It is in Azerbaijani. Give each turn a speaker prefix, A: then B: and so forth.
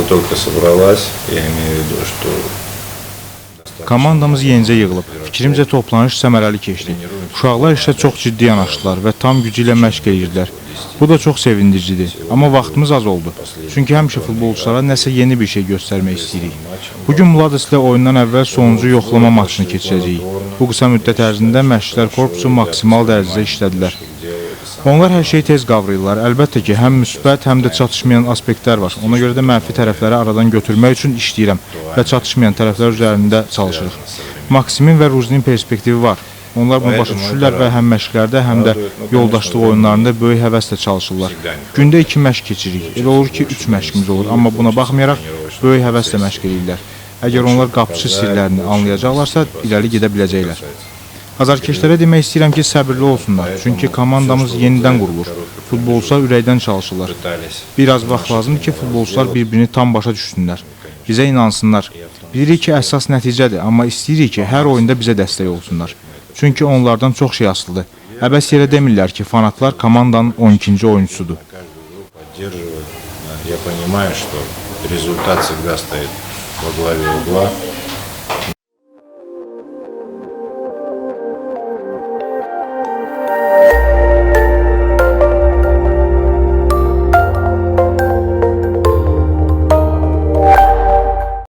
A: только собралась, я имею в виду, что
B: Komandamız yenicə yığılıb. Fikrimcə toplanış səmərəli keçdi. Uşaqlar işə çox ciddi yanaşdılar və tam gücü ilə məşq edirdilər. Bu da çox sevindiricidir. Amma vaxtımız az oldu. Çünki həmişə futbolçulara nəsə yeni bir şey göstərmək istəyirik. Bugün Mlades ilə oyundan əvvəl sonuncu yoxlama maçını keçirəcəyik. Bu qısa müddət ərzində məşqçilər korpusu maksimal dərəcədə işlədilər. Onlar hər şeyi tez qavrayırlar. Əlbəttə ki, həm müsbət, həm də çatışmayan aspektlər var. Ona görə də mənfi tərəfləri aradan götürmək üçün işləyirəm və çatışmayan tərəflər üzərində çalışırıq. Maksimin və Ruzinin perspektivi var. Onlar bunu başa düşürlər və həm məşqlərdə, həm də yoldaşlıq oyunlarında böyük həvəslə çalışırlar. Gündə 2 məşq keçiririk. Elə olur ki, 3 məşqimiz olur. Amma buna baxmayaraq, böyük həvəslə məşq edirlər. Əgər onlar qapıçı sirlərini anlayacaqlarsa, irəli gedə biləcəklər. Azarkeşlərə demək istəyirəm ki, səbirli olsunlar. Çünki komandamız yenidən qurulur. Futbolçular ürəkdən çalışırlar. Biraz vaxt lazımdır ki, futbolçular bir-birini tam başa düşsünlər. Bizə inansınlar. Bilirik ki, əsas nəticədir, amma istəyirik ki, hər oyunda bizə dəstək olsunlar. Çünki onlardan çox şey asılıdır. Əbəs yerə demirlər ki, fanatlar komandanın 12-ci oyuncusudur.
A: Я понимаю, что результат всегда стоит во главе угла.